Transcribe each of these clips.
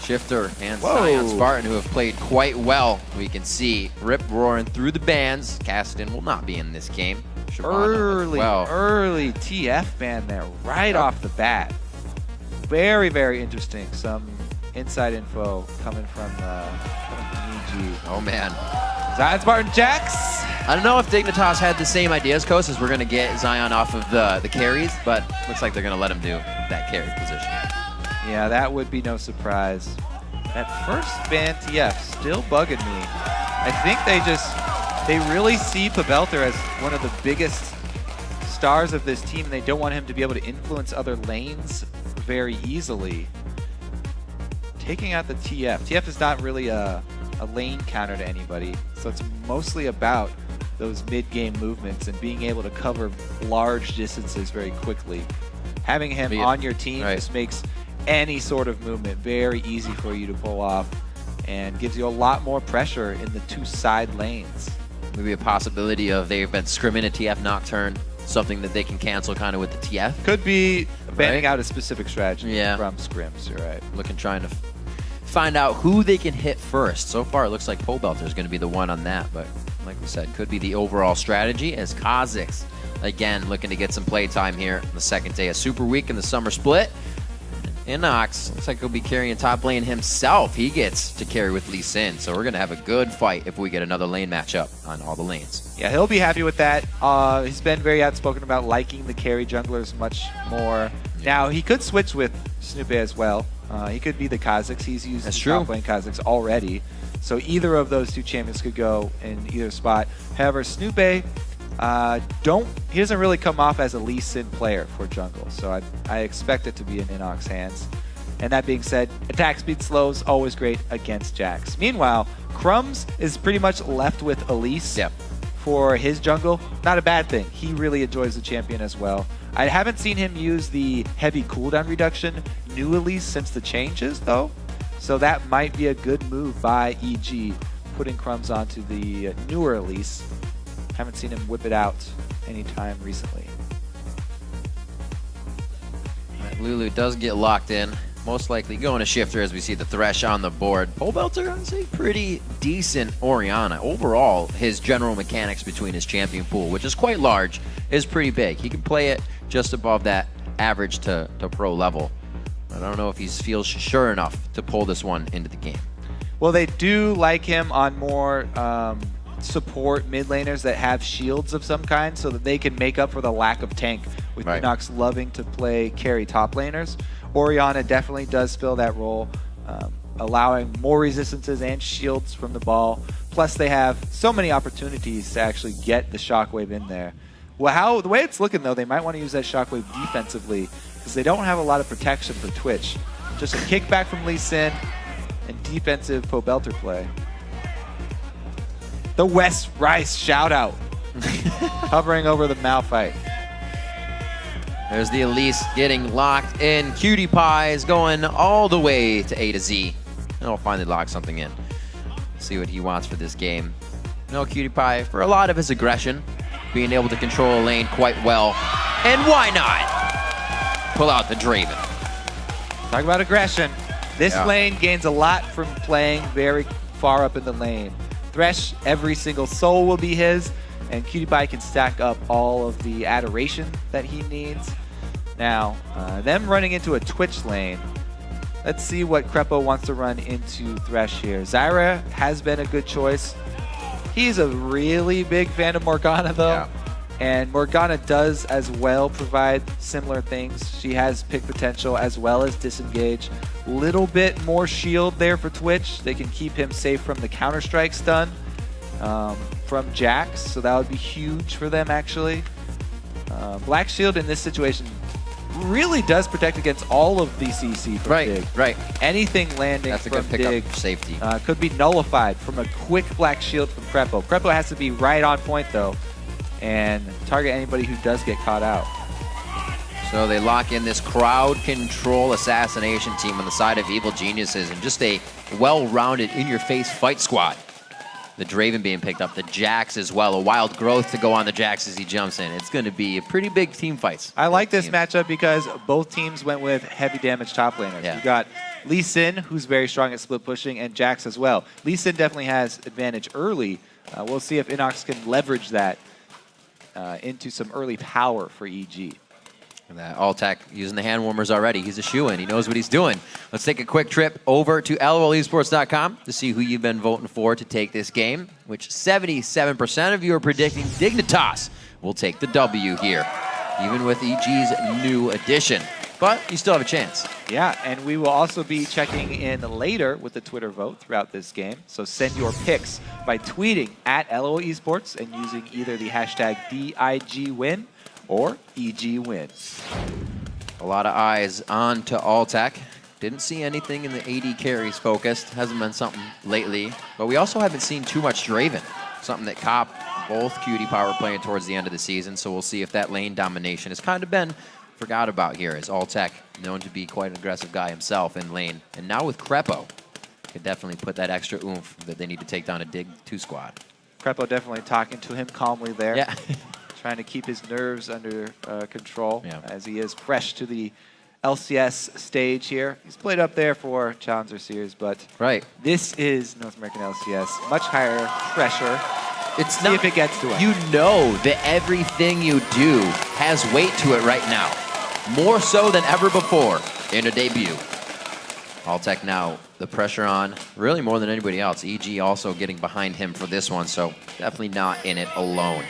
Shifter and Zion Spartan, who have played quite well. We can see Rip roaring through the bands. Cassidy will not be in this game. Early TF ban there right off the bat. Very, very interesting. Some inside info coming from EG. Oh, man. Zion Spartan Jax. I don't know if Dignitas had the same ideas, Coast, as we're going to get Zion off of the carries, but looks like they're going to let him do that carry position. Yeah, that would be no surprise. That first ban TF still bugging me. I think they really see Pobelter as one of the biggest stars of this team, and they don't want him to be able to influence other lanes very easily. Taking out the TF. TF is not really a lane counter to anybody, so it's mostly about those mid-game movements and being able to cover large distances very quickly. Having him on your team just makes any sort of movement very easy for you to pull off and gives you a lot more pressure in the two side lanes. Maybe a possibility of they've been scrimming a TF Nocturne, something that they can cancel kind of with the TF. Could be banning out a specific strategy from scrims, you're right. Trying to find out who they can hit first. So far, it looks like Pobelter is going to be the one on that, but like we said, could be the overall strategy as Kha'Zix, again, looking to get some play time here on the second day of Super Week in the summer split. Inox looks like he'll be carrying top lane himself. He gets to carry with Lee Sin, so we're going to have a good fight if we get another lane matchup on all the lanes. Yeah, he'll be happy with that. He's been very outspoken about liking the carry junglers much more. Now, he could switch with Snoopy as well. He could be the Kha'Zix. He's used top lane Kha'Zix already. So either of those two champions could go in either spot. However, Snoopy, he doesn't really come off as a Lee Sin player for jungle, so I expect it to be in Inox hands. And that being said, attack speed slows, always great against Jax. Meanwhile, Crumbs is pretty much left with Elise for his jungle. Not a bad thing. He really enjoys the champion as well. I haven't seen him use the heavy cooldown reduction new Elise since the changes, though. So that might be a good move by EG, putting Crumbs onto the newer Elise. Haven't seen him whip it out anytime recently. Lulu does get locked in. Most likely going to Shifter as we see the Thresh on the board. Pobelter has a pretty decent Orianna. Overall, his general mechanics between his champion pool, which is quite large, is pretty big. He can play it just above that average to pro level. I don't know if he feels sure enough to pull this one into the game. Well, they do like him on more support mid laners that have shields of some kind so that they can make up for the lack of tank, with Inox loving to play carry top laners. Orianna definitely does fill that role, allowing more resistances and shields from the ball. Plus, they have so many opportunities to actually get the Shockwave in there. Well, the way it's looking, though, they might want to use that Shockwave defensively because they don't have a lot of protection for Twitch. Just a kickback from Lee Sin and defensive Pobelter play. The West Rice shout-out. Hovering over the Malphite. There's the Elise getting locked in. Cutie Pie is going all the way to A to Z. And he'll finally lock something in. See what he wants for this game. No, Cutie Pie, for a lot of his aggression, being able to control a lane quite well. And why not pull out the Draven? Talk about aggression. This lane gains a lot from playing very far up in the lane. Thresh, every single soul will be his, and Cutie Pie can stack up all of the adoration that he needs. Now, them running into a Twitch lane. Let's see what Krepo wants to run into Thresh here. Zyra has been a good choice. He's a really big fan of Morgana, though. And Morgana does as well provide similar things. She has pick potential as well as disengage. Little bit more shield there for Twitch. They can keep him safe from the Counter-Strike stun from Jax, so that would be huge for them, actually. Black Shield in this situation really does protect against all of the CC from Dig. Anything landing from Dig safety could be nullified from a quick Black Shield from Krepo. Krepo has to be right on point, though, and target anybody who does get caught out. So they lock in this crowd control assassination team on the side of Evil Geniuses and just a well-rounded in-your-face fight squad. The Draven being picked up, the Jax as well. A wild growth to go on the Jax as he jumps in. It's going to be a pretty big team fights. I like this matchup because both teams went with heavy damage top laners. Yeah. You got Lee Sin, who's very strong at split pushing, and Jax as well. Lee Sin definitely has advantage early. We'll see if Inox can leverage that into some early power for EG. And that Alltech using the hand warmers already. He's a shoo-in. He knows what he's doing. Let's take a quick trip over to lolesports.com to see who you've been voting for to take this game, which 77% of you are predicting Dignitas will take the W here, even with EG's new addition. But you still have a chance. Yeah, and we will also be checking in later with the Twitter vote throughout this game. So send your picks by tweeting at LO Esports and using either the hashtag DIGWin or EGWin. A lot of eyes on to Alltech. Didn't see anything in the AD carries focused. Hasn't been something lately. But we also haven't seen too much Draven. Something that Cop, both QT Power playing towards the end of the season. So we'll see if that lane domination has kind of been forgot about here, as Alltech, known to be quite an aggressive guy himself in lane. And now with Crepo, could definitely put that extra oomph that they need to take down a Dig 2 squad. Crepo definitely talking to him calmly there. Yeah. Trying to keep his nerves under control as he is fresh to the LCS stage here. He's played up there for Challenger Series, but this is North American LCS. Much higher pressure. It's See if it gets to him. You know that everything you do has weight to it right now. More so than ever before in a debut. Alltech now, the pressure on, really more than anybody else. EG also getting behind him for this one, so definitely not in it alone.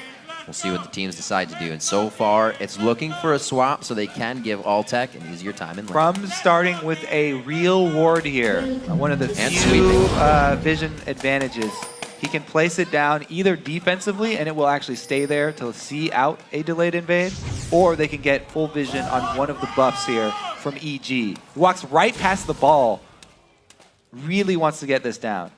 We'll see what the teams decide to do. And so far, it's looking for a swap so they can give Alltech an easier time in lane. Crum starting with a real ward here. One of the few vision advantages. He can place it down either defensively, and it will actually stay there to see out a delayed invade, or they can get full vision on one of the buffs here from EG. He walks right past the ball. Really wants to get this down.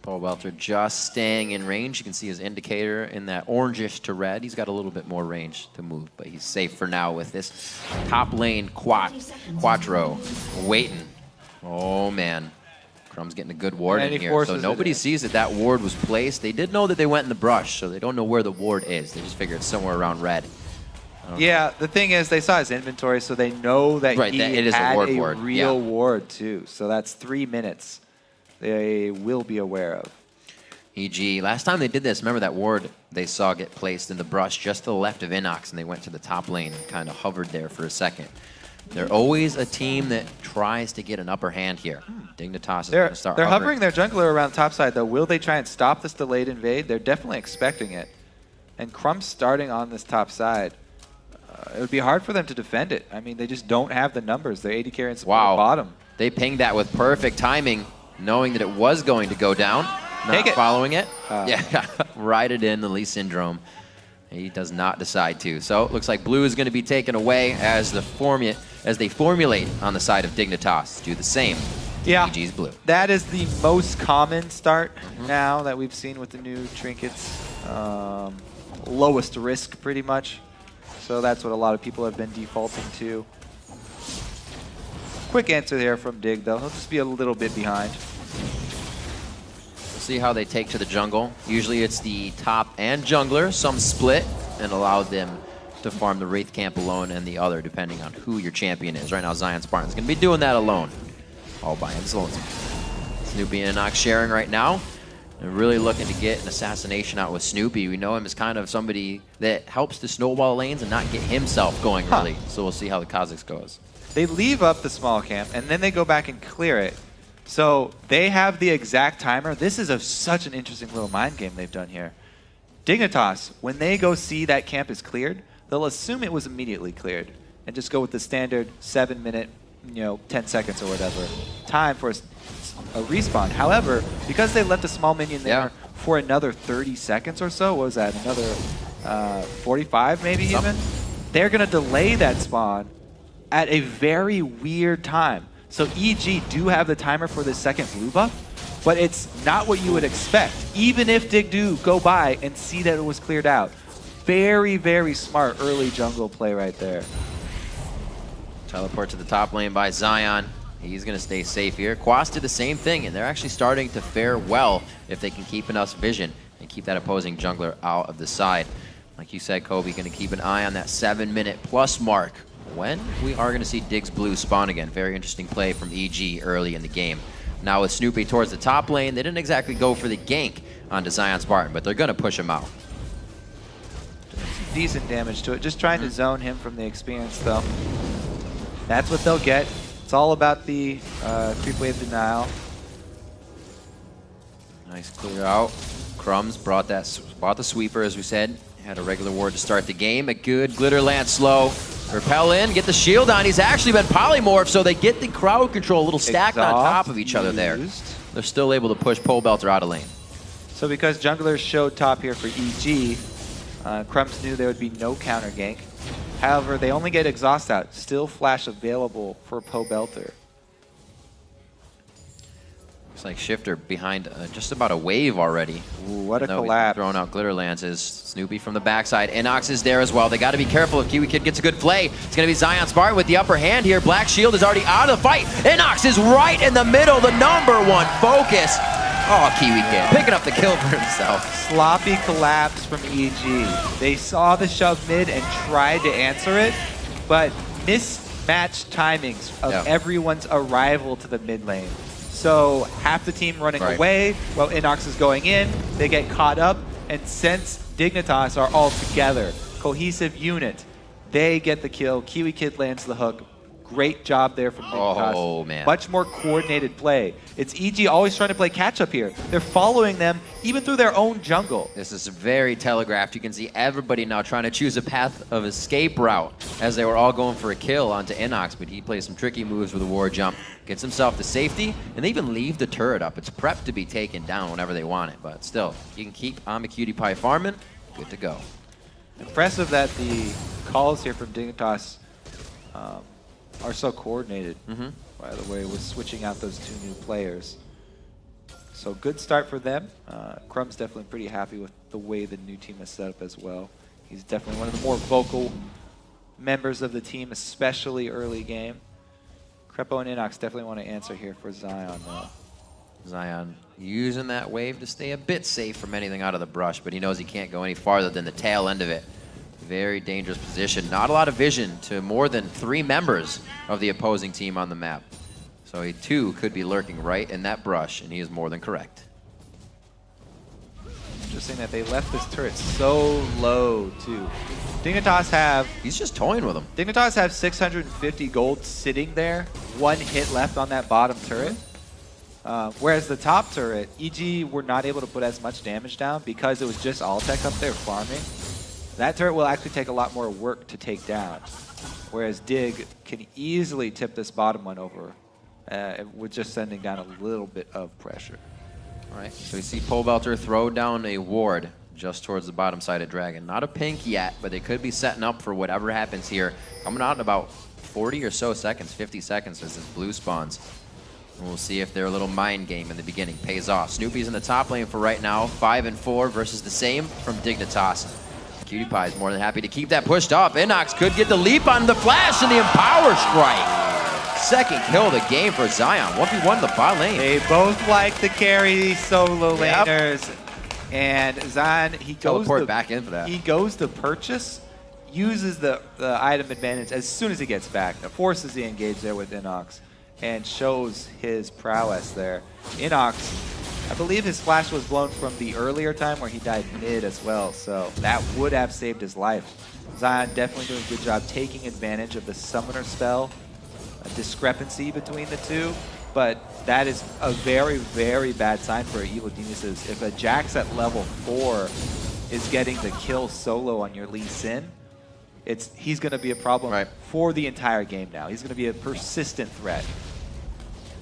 Welter just staying in range. You can see his indicator in that orangish to red. He's got a little bit more range to move, but he's safe for now with this top lane Quattro waiting. Oh, man. Crum's getting a good ward in here. So nobody sees that that ward was placed. They did know that they went in the brush, so they don't know where the ward is. They just figure it's somewhere around red. Yeah, the thing is, they saw his inventory, so they know that he had a real ward, too. So that's 3 minutes they will be aware of. EG, last time they did this, remember that ward they saw get placed in the brush just to the left of Inox, and they went to the top lane and kind of hovered there for a second. They're always a team that tries to get an upper hand here. Dignitas is going to start hovering their jungler around top side, though. Will they try and stop this delayed invade? They're definitely expecting it. And Crum's starting on this top side. It would be hard for them to defend it. I mean, they just don't have the numbers. They're 80 carry and support bottom. They pinged that with perfect timing, knowing that it was going to go down. Not following it. Yeah, ride it in, the Lee Syndrome. He does not decide to. So it looks like blue is going to be taken away as they formulate on the side of Dignitas. Do the same. Yeah, EG's blue. That is the most common start now that we've seen with the new trinkets. Lowest risk, pretty much. So that's what a lot of people have been defaulting to. Quick answer there from Dig, though. He'll just be a little bit behind. We'll see how they take to the jungle. Usually it's the top and jungler. Some split and allow them to farm the Wraith camp alone and the other, depending on who your champion is. Right now, Zion Spartan's going to be doing that alone. All by himself. Snoopy and Inox sharing right now. They're really looking to get an assassination out with Snoopy. We know him as kind of somebody that helps to snowball lanes and not get himself going early. So we'll see how the Kazakhs goes. They leave up the small camp, and then they go back and clear it. So they have the exact timer. This is such an interesting little mind game they've done here. Dignitas, when they go see that camp is cleared, they'll assume it was immediately cleared and just go with the standard 7-minute, 10 seconds or whatever time for a respawn. However, because they left a small minion there for another 30 seconds or so, what was that, another 45 maybe even? They're going to delay that spawn at a very weird time. So EG do have the timer for the second blue buff, but it's not what you would expect, even if Dig do go by and see that it was cleared out. Very, very smart early jungle play right there. Teleport to the top lane by Zion. He's going to stay safe here. Quas did the same thing, and they're actually starting to fare well if they can keep enough vision and keep that opposing jungler out of the side. Like you said, Kobe, going to keep an eye on that 7-minute plus mark when we are going to see Diggs Blue spawn again. Very interesting play from EG early in the game. Now with Snoopy towards the top lane, they didn't exactly go for the gank onto Zion Spartan, but they're going to push him out. Decent damage to it. Just trying to zone him from the experience, though. That's what they'll get. It's all about the creep wave denial. Nice clear out. Crumbs brought the sweeper, as we said. Had a regular ward to start the game. A good glitter lance slow. Repel in, get the shield on. He's actually been polymorphed, so they get the crowd control a little stacked on top of each other there. They're still able to push Pole Belter out of lane. So because junglers showed top here for EG, Crumbs knew there would be no counter gank. However, they only get exhaust out. Still flash available for Pole Belter. Looks like Shifter behind just about a wave already. Ooh, what a collapse. Throwing out glitter lances. Snoopy from the backside. Inox is there as well. They got to be careful if Kiwi Kid gets a good play. It's going to be Zion Spartan with the upper hand here. Black Shield is already out of the fight. Inox is right in the middle. The #1 focus. Oh, Kiwi Kid picking up the kill for himself. Sloppy collapse from EG. They saw the shove mid and tried to answer it, but mismatched timings of everyone's arrival to the mid lane. So half the team running away while Inox is going in. They get caught up, and since Dignitas are all together, cohesive unit, they get the kill. Kiwi Kid lands the hook. Great job there from Dignitas. Oh, man. Much more coordinated play. It's EG always trying to play catch-up here. They're following them even through their own jungle. This is very telegraphed. You can see everybody now trying to choose a path of escape route as they were all going for a kill onto Inox, but he plays some tricky moves with a ward jump, gets himself to safety, and they even leave the turret up. It's prepped to be taken down whenever they want it, but still, you can keep on the Cutie Pie farming, good to go. Impressive that the calls here from Dignitas are so coordinated, by the way, with switching out those two new players. So good start for them. Crumb's definitely pretty happy with the way the new team is set up as well. He's definitely one of the more vocal members of the team, especially early game. Crepo and Inox definitely want to answer here for Zion, though. Zion using that wave to stay a bit safe from anything out of the brush, but he knows he can't go any farther than the tail end of it. Very dangerous position. Not a lot of vision to more than 3 members of the opposing team on the map. So he too could be lurking right in that brush, and he is more than correct. Interesting that they left this turret so low, too. Dignitas have... He's just toying with them. Dignitas have 650 gold sitting there. 1 hit left on that bottom turret. Whereas the top turret, EG were not able to put as much damage down because it was just Altec up there farming. That turret will actually take a lot more work to take down, whereas Dig can easily tip this bottom one over with just sending down a little bit of pressure. All right, so we see Pole Belter throw down a ward just towards the bottom side of Dragon. Not a pink yet, but they could be setting up for whatever happens here. Coming out in about 40 or so seconds, 50 seconds as this blue spawns. And we'll see if their little mind game in the beginning pays off. Snoopy's in the top lane for right now, 5 and 4 versus the same from Dignitas. Cutie Pie is more than happy to keep that pushed off. Inox could get the leap on the flash and the Empower Strike. Second kill of the game for Zion. 1v1 the bot lane. They both like to carry solo laners. And Zion, he goes back in for that. He goes to purchase, uses the item advantage as soon as he gets back. Forces the engage there with Inox and shows his prowess there. Inox, I believe his flash was blown from the earlier time where he died mid as well, so that would have saved his life. Zion definitely doing a good job taking advantage of the summoner spell, a discrepancy between the two, but that is a very, very bad sign for Evil Geniuses. If a Jax at level 4 is getting the kill solo on your Lee Sin, he's going to be a problem for the entire game now. He's going to be a persistent threat.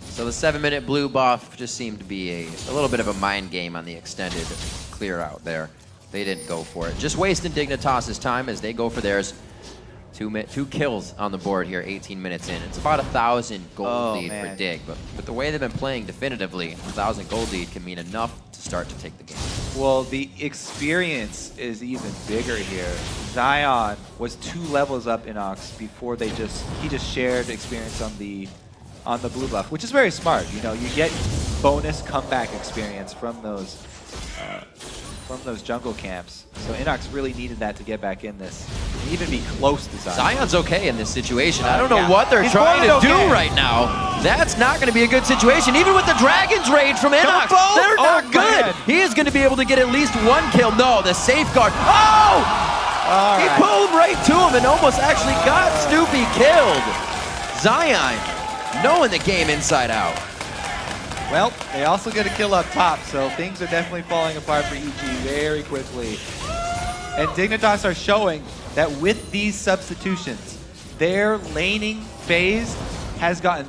So the 7-minute blue buff just seemed to be a little bit of a mind game on the extended clear out there. They didn't go for it. Just wasting Dignitas' time as they go for theirs. 2 kills on the board here, 18 minutes in. It's about 1,000 gold lead for Dig, but with the way they've been playing definitively, 1,000 gold lead can mean enough to start to take the game. Well, the experience is even bigger here. Zion was 2 levels up Inox before he just shared experience on the on the blue buff, which is very smart. You know, you get bonus comeback experience from those jungle camps. So Inox really needed that to get back in this, and even be close to Zion. Zion's okay in this situation. I don't know what they're trying to do right now. That's not going to be a good situation. Even with the Dragon's Rage from Inox, they're not good. He is going to be able to get at least one kill. No, the safeguard. Oh! He pulled right to him and almost actually got Snoopy killed. Zion knowing the game inside out. Well, they also get a kill up top, so things are definitely falling apart for EG very quickly. And Dignitas are showing that with these substitutions, their laning phase has gotten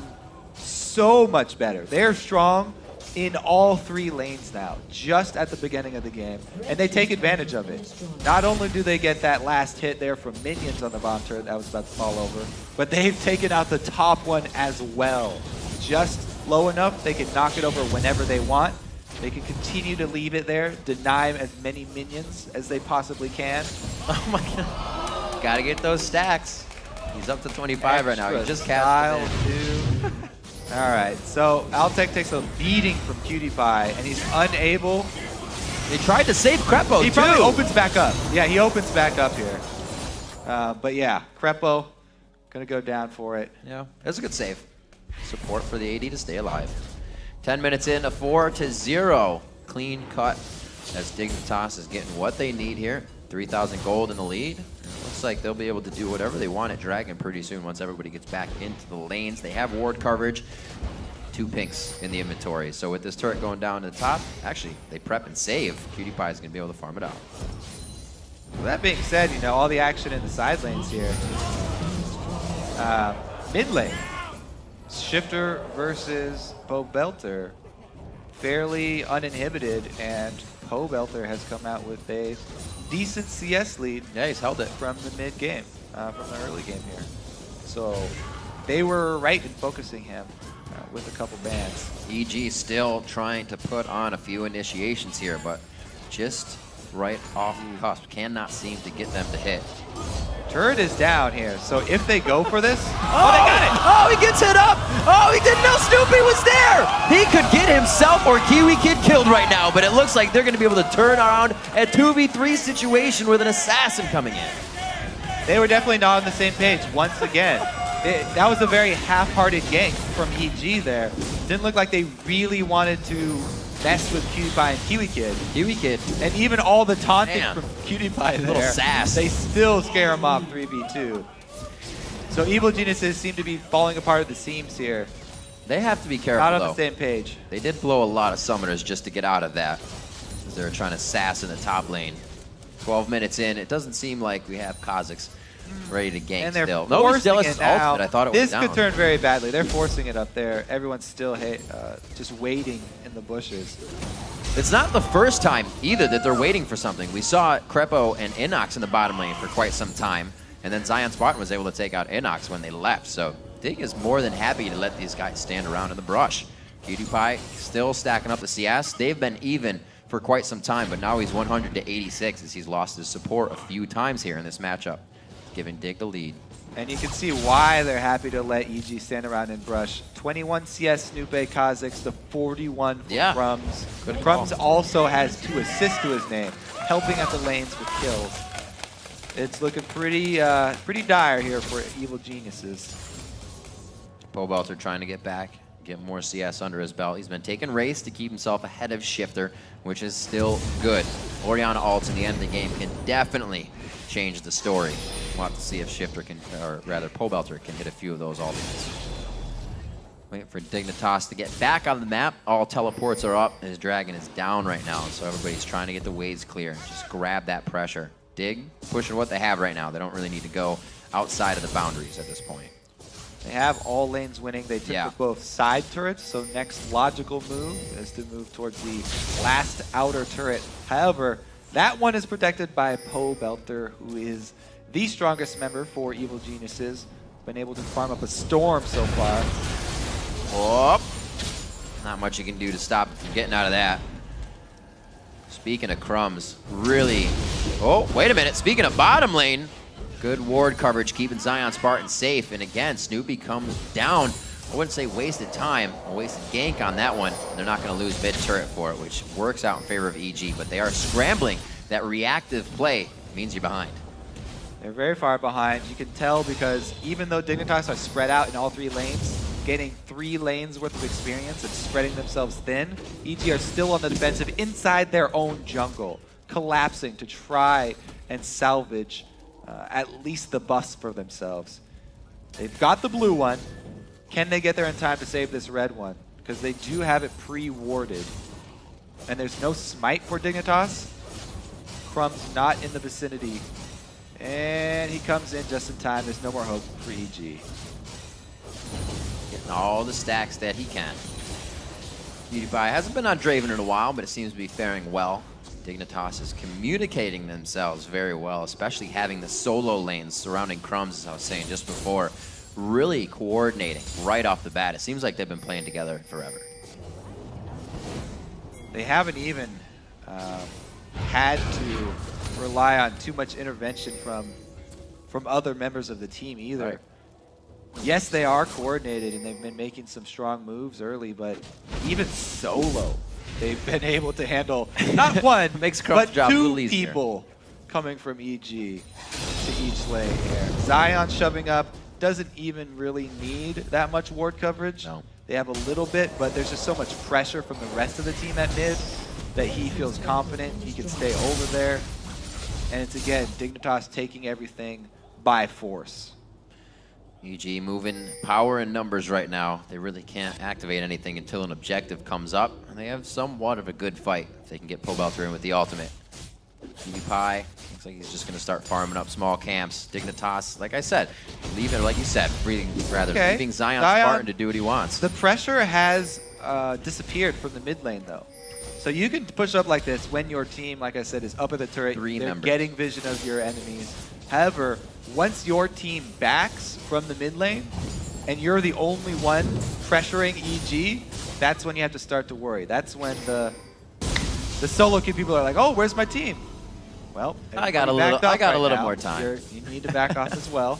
so much better. They're strong in all 3 lanes now, just at the beginning of the game, and they take advantage of it. Not only do they get that last hit there from minions on the bomb turret that was about to fall over, but they've taken out the top one as well. Just low enough they can knock it over whenever they want. They can continue to leave it there, deny as many minions as they possibly can. Oh my god. Gotta get those stacks. He's up to 25 right now. He just cast it. All right, so Altec takes a beating from PewDiePie, and he's unable. They tried to save Crepo, He probably opens back up. Yeah, he opens back up here. But yeah, Crepo gonna go down for it. Yeah, that's a good save. Support for the AD to stay alive. 10 minutes in, a 4-0. Clean cut as Dignitas is getting what they need here. 3,000 gold in the lead. It looks like they'll be able to do whatever they want at Dragon pretty soon once everybody gets back into the lanes. They have ward coverage. 2 pinks in the inventory. So with this turret going down to the top, actually, they prep and save. PewDiePie is going to be able to farm it out. Well, that being said, you know, all the action in the side lanes here. Mid lane. Shifter versus Pobelter, fairly uninhibited, and Pobelter has come out with a decent CS lead. Yeah, he's held it from the mid game, from the early game here. So they were right in focusing him with a couple bans. EG still trying to put on a few initiations here, but just right off the cusp. Cannot seem to get them to hit. Turret is down here, so if they go for this, they got it! Oh, he gets hit up! Oh, he didn't know Snoopy was there! He could get himself or Kiwi Kid killed right now, but it looks like they're going to be able to turn around a 2v3 situation with an assassin coming in. They were definitely not on the same page once again. That was a very half-hearted gank from EG there. Didn't look like they really wanted to mess with PewDiePie and Kiwi Kid. Kiwi Kid. And even all the taunting from PewDiePie there. Little sass. They still scare him off 3v2. So Evil Geniuses seem to be falling apart at the seams here. They have to be careful, Not on the same page. They did blow a lot of summoners just to get out of that. As they're trying to sass in the top lane. 12 minutes in, it doesn't seem like we have Kazakhs ready to gank and they're still. Nobody's still ultimate. I thought it was down. This could turn very badly. They're forcing it up there. Everyone's still just waiting in the bushes. It's not the first time either that they're waiting for something. We saw Crepo and Inox in the bottom lane for quite some time, and then Zion Spartan was able to take out Inox when they left. So Dig is more than happy to let these guys stand around in the brush. PewDiePie still stacking up the CS. They've been even for quite some time, but now he's 100 to 86 as he's lost his support a few times here in this matchup, giving Dig the lead. And you can see why they're happy to let EG stand around in brush. 21 CS Snoopy Kazakhs to 41 for Crumbs. But Crumbs also has 2 assists to his name, helping at the lanes with kills. It's looking pretty dire here for Evil Geniuses. Pobelter trying to get back, get more CS under his belt. He's been taking race to keep himself ahead of Shifter, which is still good. Orianna ults in the end of the game can definitely change the story. We'll have to see if Shifter can, or rather Pobelter can hit a few of those ultimates. Waiting for Dignitas to get back on the map. All teleports are up, and his dragon is down right now, so everybody's trying to get the waves clear. Just grab that pressure. Dig, pushing what they have right now. They don't really need to go outside of the boundaries at this point. They have all lanes winning. They took both side turrets, so next logical move is to move towards the last outer turret. However, that one is protected by Pobelter, who is the strongest member for Evil Geniuses. Been able to farm up a storm so far. Oh, not much you can do to stop it from getting out of that. Speaking of Crumbs, really... Oh, wait a minute. Speaking of bottom lane, good ward coverage keeping Zion Spartan safe. And again, Snoopy comes down I wouldn't say wasted time, a wasted gank on that one. They're not going to lose mid turret for it, which works out in favor of EG, but they are scrambling. That reactive play means you're behind. They're very far behind. You can tell because even though Dignitas are spread out in all 3 lanes, getting 3 lanes worth of experience and spreading themselves thin, EG are still on the defensive inside their own jungle, collapsing to try and salvage at least the buffs for themselves. They've got the blue one. Can they get there in time to save this red one? Because they do have it pre-warded. And there's no smite for Dignitas. Crumb's not in the vicinity. And he comes in just in time. There's no more hope for EG. Getting all the stacks that he can. PewDiePie hasn't been on Draven in a while, but it seems to be faring well. Dignitas is communicating themselves very well, especially having the solo lanes surrounding Crumbs, as I was saying just before. Really coordinating right off the bat. It seems like they've been playing together forever. They haven't even had to rely on too much intervention from other members of the team either. Right. Yes, they are coordinated and they've been making some strong moves early, but even solo, they've been able to handle not one, Makes but job a 2 little easier. people coming from EG to each lane here. Zion shoving up, doesn't even really need that much ward coverage. No. They have a little bit, but there's just so much pressure from the rest of the team at mid that he feels confident he can stay over there. And it's, again, Dignitas taking everything by force. EG moving power and numbers right now. They really can't activate anything until an objective comes up. And they have somewhat of a good fight if they can get Pobelter in with the ultimate. PewDiePie looks like he's just going to start farming up small camps. Dignitas, like I said, leaving, like you said, leaving Zion Spartan to do what he wants. The pressure has disappeared from the mid lane, though. So you can push up like this when your team, like I said, is up at the turret. They're getting vision of your enemies. However, once your team backs from the mid lane and you're the only one pressuring EG, that's when you have to start to worry. That's when the solo queue people are like, "Oh, where's my team?" Well, I got a little more time. You need to back off as well.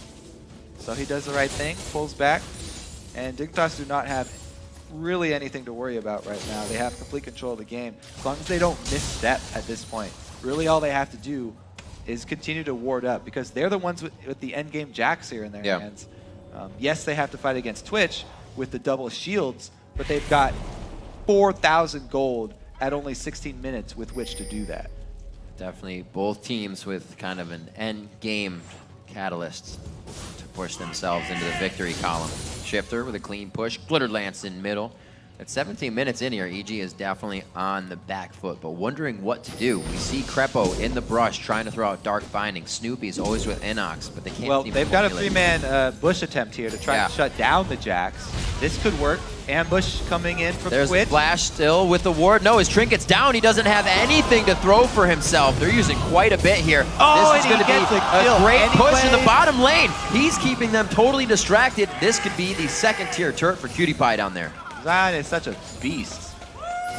So he does the right thing, pulls back, and Dignitas do not have really anything to worry about right now. They have complete control of the game. As long as they don't misstep at this point, really all they have to do is continue to ward up because they're the ones with the end game jacks here in their hands. Yes, they have to fight against Twitch with the double shields, but they've got 4,000 gold at only 16 minutes with which to do that. Definitely both teams with kind of an end game catalyst to push themselves into the victory column. Shifter with a clean push, Glitter Lance in middle. At 17 minutes in here, EG is definitely on the back foot, but wondering what to do. We see Crepo in the brush trying to throw out Dark Binding. Snoopy's always with Inox, but they can't. Well, they've got a 3-man bush attempt here to try and shut down the Jacks. This could work. Ambush coming in from There's Twitch. Flash still with the ward. No, his Trinket's down. He doesn't have anything to throw for himself. They're using quite a bit here. Oh, this is going to be a great push in the bottom lane. He's keeping them totally distracted. This could be the second-tier turret for PewDiePie down there. Zion is such a beast.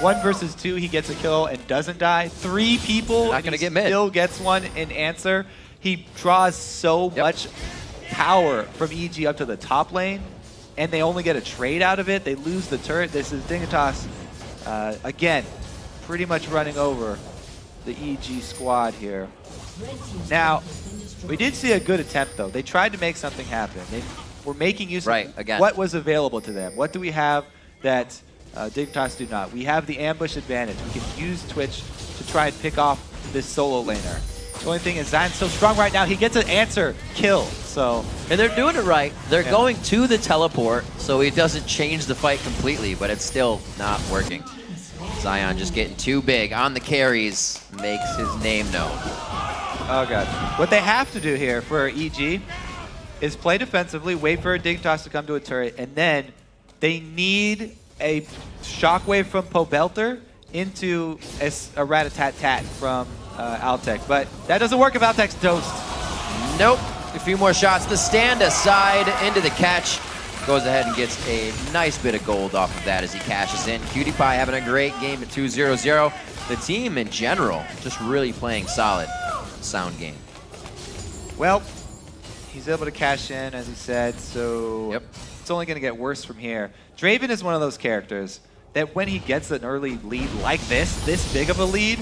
1 versus 2, he gets a kill and doesn't die. 3 people, not gonna get mid. Still gets one in answer. He draws so much power from EG up to the top lane, and they only get a trade out of it. They lose the turret. This is Dignitas, again, pretty much running over the EG squad here. Now, we did see a good attempt, though. They tried to make something happen. They were making use of what was available to them. What do we have that Dignitas do not? We have the ambush advantage. We can use Twitch to try and pick off this solo laner. The only thing is Zion's so strong right now, he gets an answer kill. So, and they're doing it right. They're going to the teleport, so it doesn't change the fight completely, but it's still not working. Zion just getting too big on the carries, makes his name known. Oh god. What they have to do here for EG is play defensively, wait for Dignitas to come to a turret, and then they need a shockwave from Pobelter into a rat-a-tat-tat from Altec. But that doesn't work if Altec's toast. Nope. A few more shots. The stand aside into the catch. Goes ahead and gets a nice bit of gold off of that as he cashes in. PewDiePie having a great game at 2-0-0. The team in general just really playing solid. Sound game. Well, he's able to cash in, as he said, so it's only going to get worse from here. Draven is one of those characters that when he gets an early lead like this big of a lead,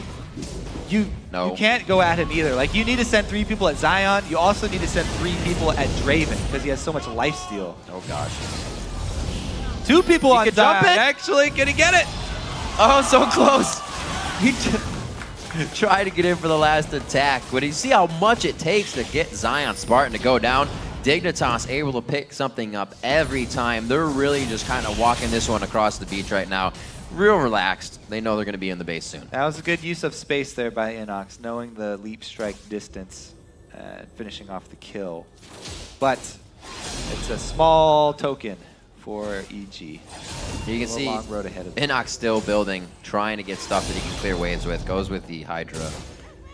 you can't go at him either. Like, you need to send 3 people at Zion. You also need to send 3 people at Draven because he has so much lifesteal. Oh, gosh. 2 people on Zion. Jump it. Actually, gonna get it. Oh, so close. He just tried to get in for the last attack. But you see how much it takes to get Zion Spartan to go down. Dignitas able to pick something up every time. They're really just kind of walking this one across the beach right now. Real relaxed. They know they're going to be in the base soon. That was a good use of space there by Inox, knowing the leap strike distance and finishing off the kill. But it's a small token for EG. You can see long road ahead of them. Inox still building, trying to get stuff that he can clear waves with. Goes with the Hydra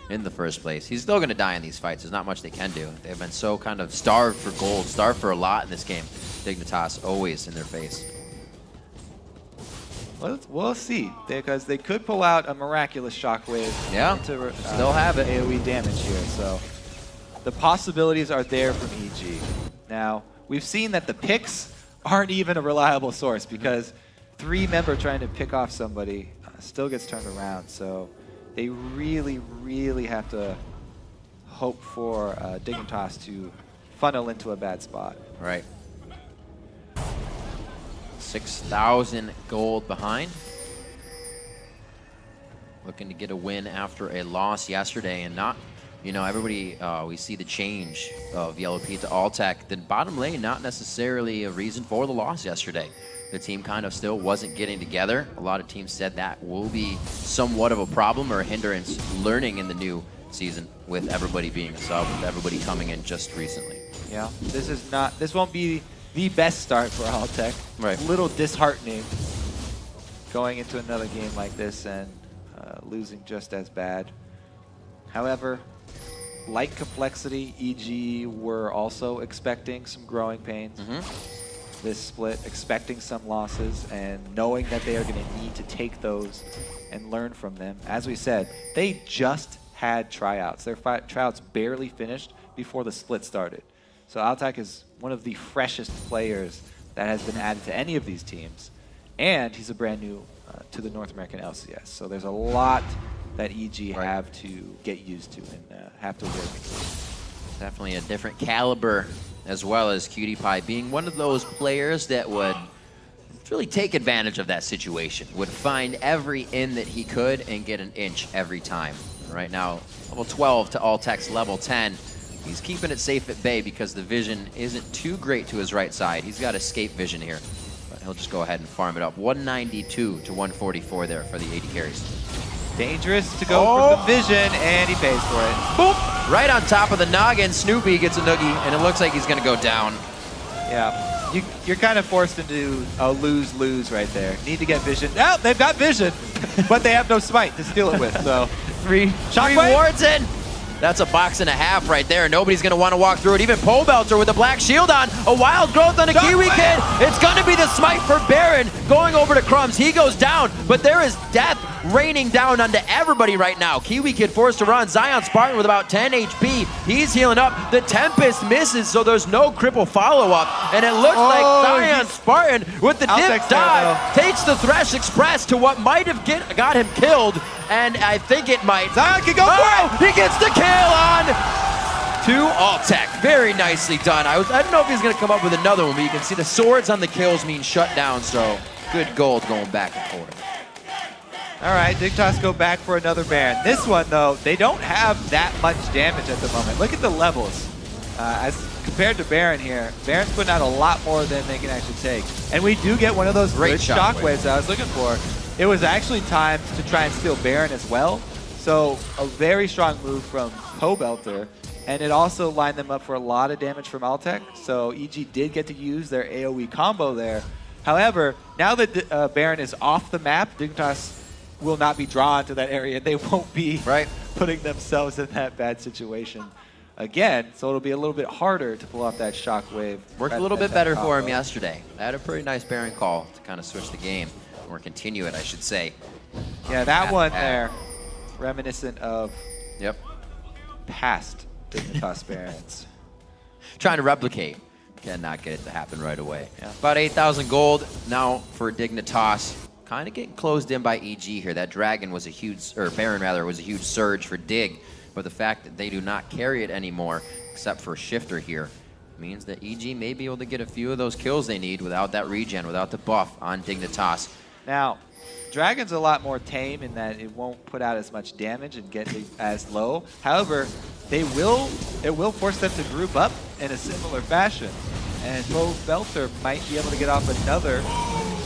in the first place. He's still going to die in these fights. There's not much they can do. They've been so kind of starved for gold, starved for a lot in this game. Dignitas always in their face. We'll see, because they could pull out a miraculous shockwave. Yeah, to, still have it. AoE damage here, so the possibilities are there from EG. Now, we've seen that the picks aren't even a reliable source because 3-member trying to pick off somebody still gets turned around, so they really, really have to hope for Dignitas to funnel into a bad spot. Right. 6,000 gold behind. Looking to get a win after a loss yesterday, and not, you know, everybody, we see the change of Yellow Pete to Alltech. The bottom lane, not necessarily a reason for the loss yesterday. The team kind of still wasn't getting together. A lot of teams said that will be somewhat of a problem or a hindrance learning in the new season with everybody being a sub, with everybody coming in just recently. Yeah, this won't be the best start for Alltech. Right. A little disheartening going into another game like this and losing just as bad. However, like Complexity, EG were also expecting some growing pains. This split, expecting some losses and knowing that they are going to need to take those and learn from them. As we said, they just had tryouts. Their tryouts barely finished before the split started. So Alltech is one of the freshest players that has been added to any of these teams, and he's a brand new to the North American LCS. So there's a lot that EG have to get used to and have to work through. Definitely a different caliber, as well as Cutie Pie being one of those players that would really take advantage of that situation, would find every in that he could and get an inch every time. Right now, level 12 to Alltech's level 10. He's keeping it safe at bay because the vision isn't too great to his right side. He's got escape vision here, but he'll just go ahead and farm it up. 192 to 144 there for the 80 carries. Dangerous to go for the vision, and he pays for it. Boop! Right on top of the noggin, Snoopy gets a noogie, and it looks like he's going to go down. Yeah, you're kind of forced into a lose-lose right there. Need to get vision. Oh, they've got vision, but they have no smite to steal it with, so. Three wards in. That's a box and a half right there. Nobody's going to want to walk through it. Even Pobelter with a black shield on. A wild growth on a Kiwi Kid. It's going to be the smite for Baron going over to Crumbs. He goes down, but there is death raining down onto everybody right now. Kiwi Kid forced to run. Zion Spartan with about 10 HP. He's healing up. The Tempest misses, so there's no cripple follow-up. And it looks like Zion Spartan with the dip dive takes the Thresh Express to what might have got him killed. And I think it might. Zion can go for it! He gets the kill on to Alltech. Very nicely done. I don't know if he's going to come up with another one, but you can see the swords on the kills mean shut down, so good gold going back and forth. All right, Dignitas go back for another Baron. This one, though, they don't have that much damage at the moment. Look at the levels. As compared to Baron here, Baron's putting out a lot more than they can actually take. And we do get one of those great shockwaves I was looking for. It was actually timed to try and steal Baron as well. So a very strong move from Pobelter. And it also lined them up for a lot of damage from Alltech. So EG did get to use their AoE combo there. However, now that Baron is off the map, Dignitas will not be drawn to that area. They won't be putting themselves in that bad situation again. So it'll be a little bit harder to pull off that shockwave. Worked a little bit better for him yesterday. I had a pretty nice Baron call to kind of switch the game. Or continue it, I should say. Yeah, that one there, reminiscent of Yep. past Dignitas Barons. Trying to replicate. Cannot get it to happen right away. Yeah. About 8,000 gold now for Dignitas. Kind of getting closed in by EG here. That Dragon was a huge, or Baron rather, was a huge surge for Dig. But the fact that they do not carry it anymore, except for Shifter here, means that EG may be able to get a few of those kills they need without that regen, without the buff on Dignitas. Now, Dragon's a lot more tame in that it won't put out as much damage and get as low. However, it will force them to group up in a similar fashion. And Belter might be able to get off another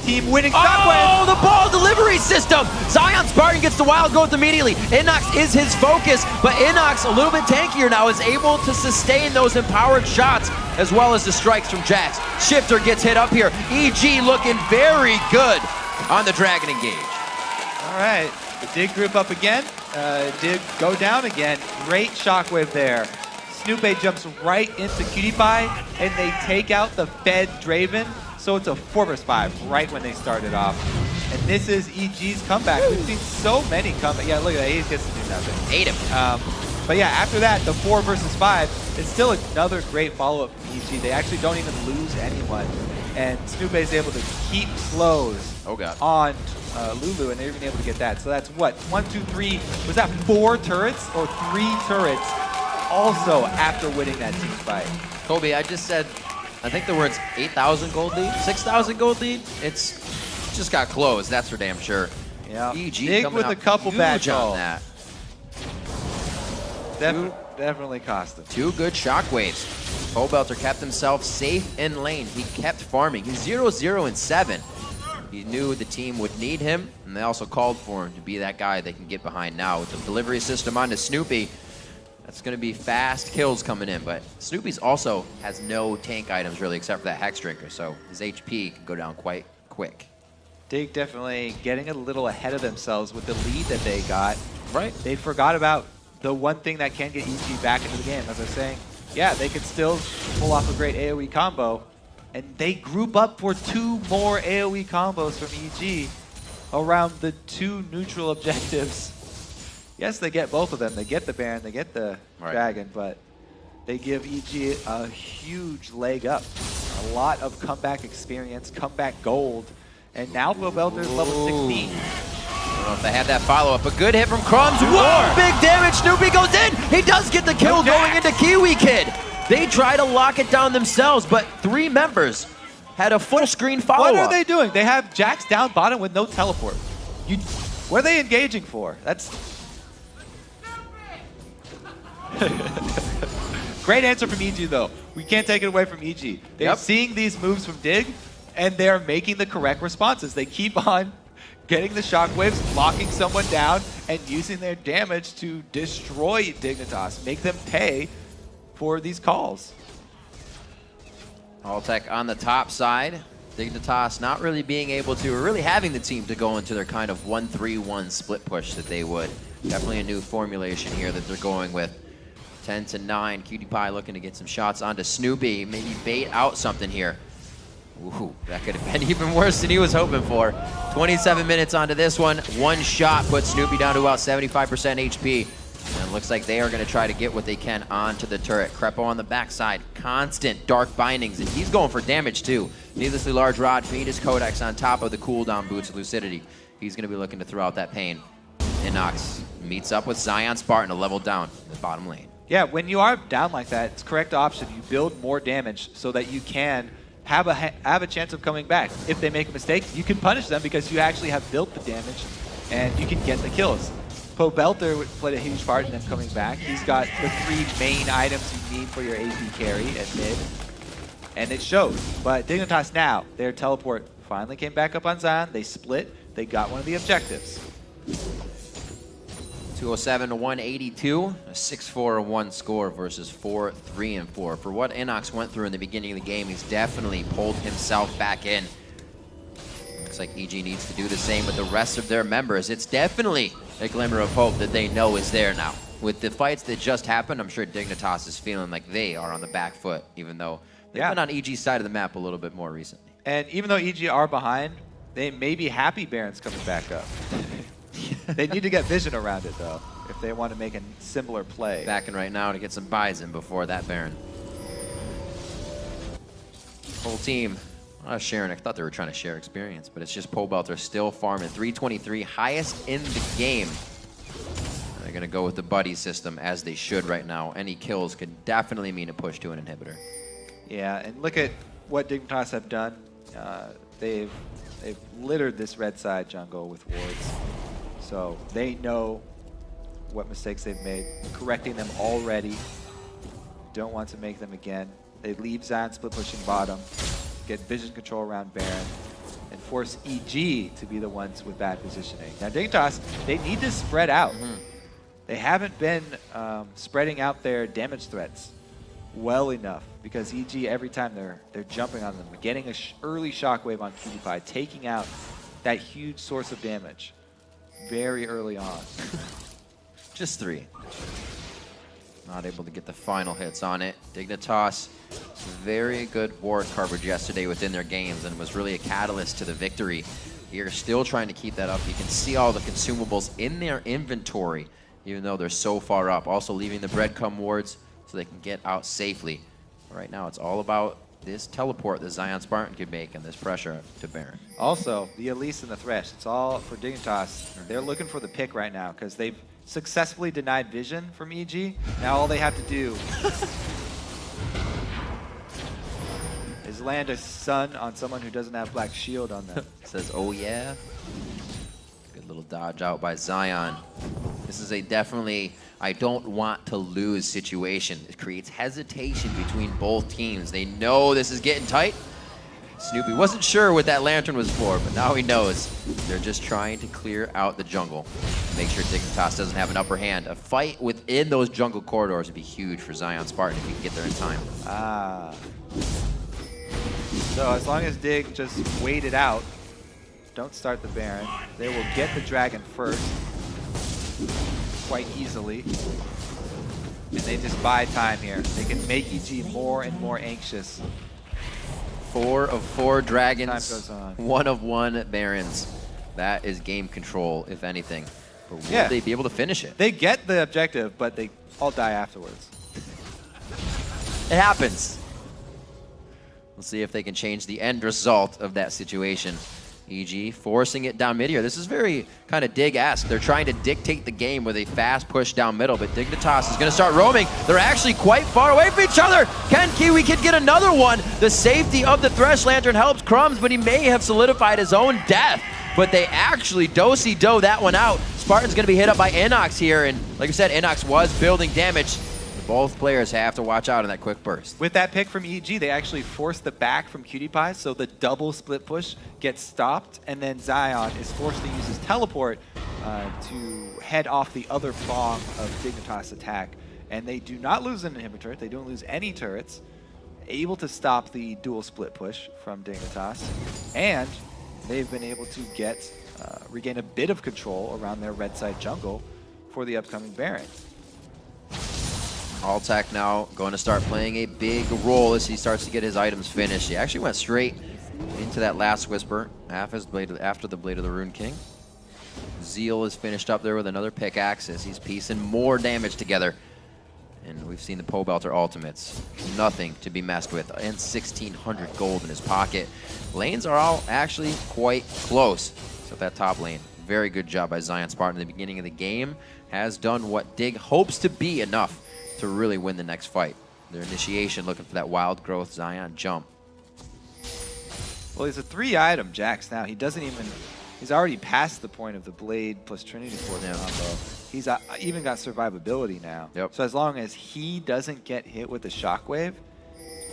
team-winning shockwave. Oh, the ball delivery system! Zion Spartan gets the wild growth immediately. Inox is his focus, but Inox, a little bit tankier now, is able to sustain those empowered shots as well as the strikes from Jax. Shifter gets hit up here. EG looking very good on the Dragon engage. All right, the Dig group up again. Dig go down again. Great shockwave there. Snoopy jumps right into Cutie Pie, and they take out the fed Draven. So it's a 4-5 right when they started off. And this is EG's comeback. We've seen so many comebacks. Yeah, look at that. He gets to do nothing. Ate him. But yeah, after that, the 4-5, it's still another great follow-up from EG. They actually don't even lose anyone. And Snoopy is able to keep slows on Lulu, and they're even able to get that. So that's what? 1, 2, 3. Was that 4 turrets or 3 turrets also after winning that team fight? Kobe, I just said, I think the words 8,000 gold lead, 6,000 gold lead. It's just got closed, that's for damn sure. Yeah, EG Dig with a couple bad calls. On that. Definitely cost him. 2 good shockwaves. Pobelter kept himself safe in lane. He kept farming. He's 0-0 and 7. He knew the team would need him, and they also called for him to be that guy they can get behind now. With the delivery system onto Snoopy, that's going to be fast kills coming in, but Snoopy's also has no tank items really except for that Hex Drinker, so his HP can go down quite quick. Dig definitely getting a little ahead of themselves with the lead that they got. Right. They forgot about the one thing that can get EG back into the game. As I was saying, yeah, they could still pull off a great AoE combo, and they group up for 2 more AoE combos from EG around the 2 neutral objectives. Yes, they get both of them. They get the Baron, they get the Dragon, but they give EG a huge leg up. A lot of comeback experience, comeback gold, and now Pobelter's level 16. I don't know if they had that follow-up. A good hit from Crumbs. Whoa, big damage. Snoopy goes in. He does get the kill going into Kiwi Kid. They try to lock it down themselves, but 3 members had a full screen follow-up. What are they doing? They have Jax down bottom with no teleport. What are they engaging for? That's... Great answer from EG, though. We can't take it away from EG. They're seeing these moves from Dig, and they're making the correct responses. They keep on getting the shockwaves, locking someone down, and using their damage to destroy Dignitas, make them pay for these calls. Alltech on the top side. Dignitas not really being able to, or really having the team to go into their kind of 1-3-1 split push that they would. Definitely a new formulation here that they're going with. 10-9, Cutie Pie looking to get some shots onto Snoopy, maybe bait out something here. Ooh, that could have been even worse than he was hoping for. 27 minutes onto this one. 1 shot puts Snoopy down to about 75% HP. And it looks like they are going to try to get what they can onto the turret. Crepo on the backside, constant dark bindings, and he's going for damage too. Needlessly large rod, Venus Codex on top of the cooldown boots of Lucidity. He's going to be looking to throw out that pain. Inox meets up with Zion Spartan to level down the bottom lane. Yeah, when you are down like that, it's correct option. You build more damage so that you can have a chance of coming back. If they make a mistake, you can punish them because you actually have built the damage and you can get the kills. Pobelter played a huge part in them coming back. He's got the 3 main items you need for your AP carry at mid, and it shows. But Dignitas now, their teleport finally came back up on Zion. They split. They got one of the objectives. 207 to 182, a 6-4-1 score versus 4-3-4. For what Inox went through in the beginning of the game, he's definitely pulled himself back in. Looks like EG needs to do the same with the rest of their members. It's definitely a glimmer of hope that they know is there now. With the fights that just happened, I'm sure Dignitas is feeling like they are on the back foot, even though they've been on EG's side of the map a little bit more recently. And even though EG are behind, they may be happy Baron's coming back up. They need to get vision around it, though, if they want to make a similar play. Backing right now to get some buys in before that Baron. Whole team sharing. I thought they were trying to share experience, but it's just Pobelter still farming. 323, highest in the game. They're going to go with the buddy system as they should right now. Any kills could definitely mean a push to an inhibitor. Yeah, and look at what Dignitas have done. They've littered this red side jungle with wards. So they know what mistakes they've made, correcting them already. Don't want to make them again. They leave Zion split pushing bottom, get vision control around Baron, and force EG to be the ones with bad positioning. Now Dignitas, they need to spread out. They haven't been spreading out their damage threats well enough, because EG, every time they're jumping on them, getting an early shockwave on PewDiePie, taking out that huge source of damage very early on. Just 3. Not able to get the final hits on it. Dignitas, very good ward coverage yesterday within their games and was really a catalyst to the victory. Here, still trying to keep that up. You can see all the consumables in their inventory, even though they're so far up. Also leaving the breadcrumb wards so they can get out safely. Right now, it's all about this teleport that Zion Spartan could make and this pressure to Baron. Also, the Elise and the Thresh, it's all for Dignitas. They're looking for the pick right now because they've successfully denied vision from EG. Now all they have to do is land a stun on someone who doesn't have black shield on them. Says, oh yeah. Good little dodge out by Zion. This is a definitely I don't want to lose situation. It creates hesitation between both teams. They know this is getting tight. Snoopy wasn't sure what that lantern was for, but now he knows. They're just trying to clear out the jungle. Make sure Dignitas doesn't have an upper hand. A fight within those jungle corridors would be huge for Zion Spartan if he can get there in time. So as long as Dig just wait it out, don't start the Baron, they will get the dragon first quite easily. And they just buy time here. They can make EG more and more anxious. 4 of 4 dragons, Time goes on. 1 of 1 barons. That is game control, if anything. But will they be able to finish it? They get the objective, but they all die afterwards. It happens. We'll see if they can change the end result of that situation. EG forcing it down mid here. This is very kind of Dig-esque. They're trying to dictate the game with a fast push down middle, but Dignitas is going to start roaming. They're actually quite far away from each other. Can Kiwi Kid get another one? The safety of the Thresh Lantern helps Crumbs, but he may have solidified his own death. But they actually do-si-do that one out. Spartan's going to be hit up by Inox here, and like I said, Inox was building damage. Both players have to watch out in that quick burst. With that pick from EG, they actually forced the back from PewDiePie, so the double split push gets stopped, and then Zion is forced to use his teleport to head off the other prong of Dignitas' attack. And they do not lose an inhibitor, they don't lose any turrets, able to stop the dual split push from Dignitas, and they've been able to get regain a bit of control around their red side jungle for the upcoming Baron. Altec now going to start playing a big role as he starts to get his items finished. He actually went straight into that last Whisper after the Blade of the Rune King. Zeal is finished up there with another pickaxe as he's piecing more damage together. And we've seen the Pobelter ultimates. Nothing to be messed with. And 1,600 gold in his pocket. Lanes are all actually quite close. So that top lane, very good job by Zion Spartan in the beginning of the game. Has done what Dig hopes to be enough to really win the next fight. Their initiation looking for that wild growth Zion jump. Well, he's a 3-item Jax now. He doesn't even, he's already past the point of the Blade plus Trinity Force combo. He's even got survivability now. Yep. So as long as he doesn't get hit with the Shockwave,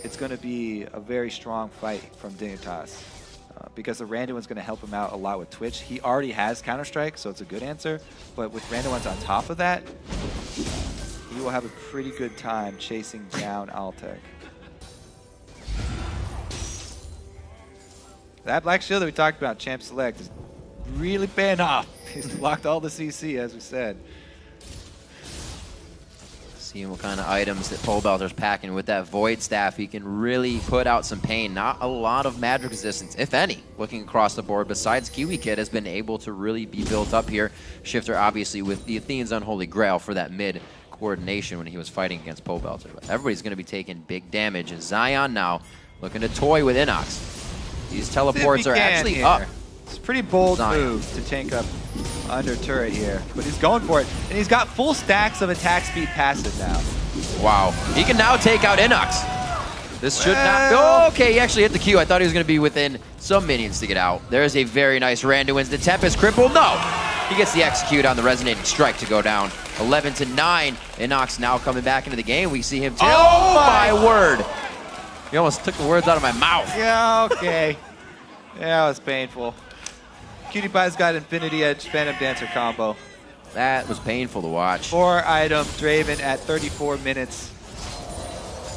it's going to be a very strong fight from Dignitas. Because the Randuin's going to help him out a lot with Twitch. He already has Counter-Strike, so it's a good answer. But with Randuin's on top of that, he will have a pretty good time chasing down Altec. That Black Shield that we talked about, Champ Select, is really paying off. He's blocked all the CC, as we said. Seeing what kind of items that Pobelter's packing with that Void Staff, he can really put out some pain. Not a lot of magic resistance, if any, looking across the board. Besides, Kiwi Kid has been able to really be built up here. Shifter, obviously, with the Athene's Unholy Grail for that mid coordination when he was fighting against Pobelter. But everybody's going to be taking big damage. And Zion now looking to toy with Inox. These teleports are actually up. It's a pretty bold move to tank up under turret here, but he's going for it. And he's got full stacks of attack speed passive now. Wow. He can now take out Inox. This should not... Oh, okay, he actually hit the Q. I thought he was going to be within some minions to get out. There's a very nice Randu wins. The Tempest cripple. No! He gets the execute on the resonating strike to go down. 11-9. Inox now coming back into the game. We see him... Oh, my word! He almost took the words out of my mouth. Yeah, okay. Yeah, it was painful. Cutie Pie's got Infinity Edge, Phantom Dancer combo. That was painful to watch. 4 item, Draven at 34 minutes.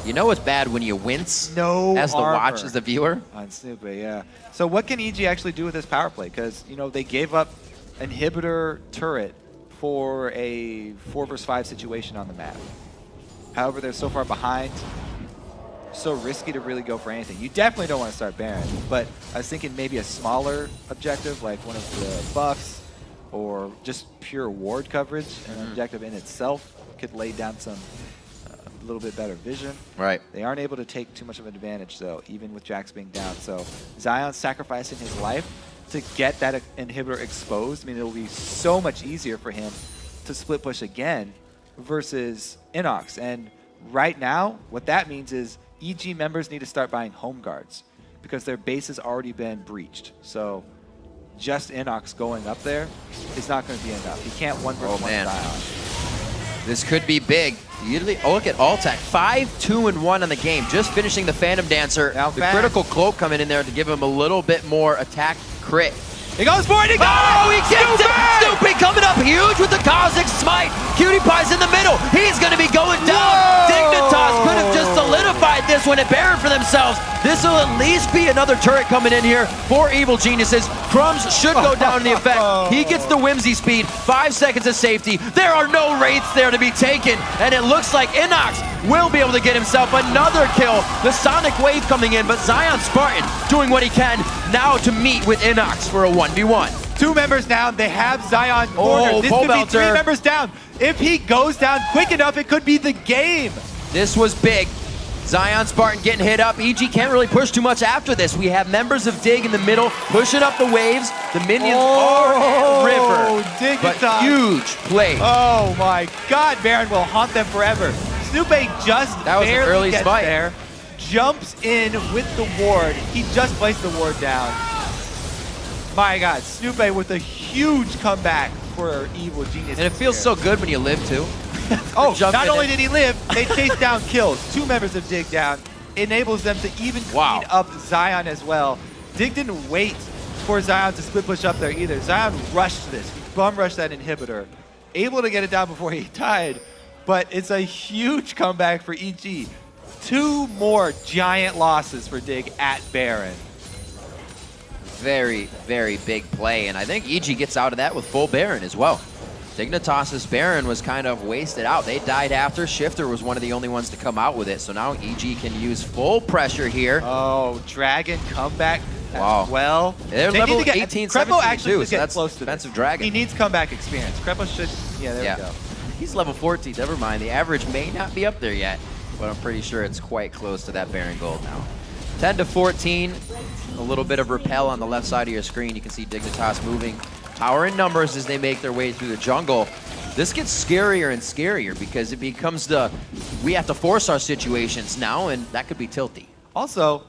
You know what's bad when you wince no as the watch, as the viewer? On Snoop, yeah. So what can EG actually do with this power play? Because, you know, they gave up inhibitor turret for a 4 versus 5 situation on the map. However, they're so far behind. So risky to really go for anything. You definitely don't want to start Baron, but I was thinking maybe a smaller objective, like one of the buffs, or just pure ward coverage. An objective in itself could lay down some a little bit better vision. Right. They aren't able to take too much of an advantage, though, even with Jax being down. So Zion's sacrificing his life to get that inhibitor exposed. I mean, it'll be so much easier for him to split push again versus Inox. And right now, what that means is EG members need to start buying home guards because their base has already been breached. So just Inox going up there is not going to be enough. He can't 1 versus 1 Zion. This could be big. Oh, look at Altec. 5-2-1 on the game. Just finishing the Phantom Dancer. Now the critical cloak coming in there to give him a little bit more attack crit. He goes for it! He got it! He gets it! Snoopy coming up huge with the Kha'Zix smite. Cutie Pie's in the middle. He's going to be going down. Dignitas could have just solidified this one at Baron for themselves. This will at least be another turret coming in here for Evil Geniuses. Crumbs should go down in the effect. He gets the whimsy speed. 5 seconds of safety. There are no wraiths there to be taken. And it looks like Inox will be able to get himself another kill. The Sonic Wave coming in, but Zion Spartan doing what he can now to meet with Inox for a 1v1. 2 members down. They have Zion cornered. This could be 3 members down. If he goes down quick enough, it could be the game. This was big. Zion Spartan getting hit up. EG can't really push too much after this. We have members of Dig in the middle pushing up the waves. The minions are in river. Dignitas. But huge play. Oh my God, Baron will haunt them forever. Snoopy just barely gets there. Jumps in with the ward. He just placed the ward down. My God, Snoopy with a huge comeback for Evil Genius. And it feels so good when you live too. Oh, not only did he live, they chased down kills. 2 members of Dig down. Enables them to even clean up Zion as well. Dig didn't wait for Zion to split push up there either. Zion rushed this. He bum rushed that inhibitor. Able to get it down before he died. But it's a huge comeback for EG. 2 more giant losses for Dig at Baron. Very, very big play. And I think EG gets out of that with full Baron as well. Dignitas' Baron was kind of wasted out. They died after. Shifter was one of the only ones to come out with it. So now EG can use full pressure here. Oh, Dragon comeback as well. They're they level need to get, 18, Crepo 17 actually too, should so get that's close to defensive this. Dragon. He needs comeback experience. Crepo should, there we go. He's level 14, never mind. The average may not be up there yet, but I'm pretty sure it's quite close to that Baron gold now. 10-14, a little bit of repel on the left side of your screen. You can see Dignitas moving. Power in numbers as they make their way through the jungle. This gets scarier and scarier because it becomes we have to force our situations now, and that could be tilty. Also,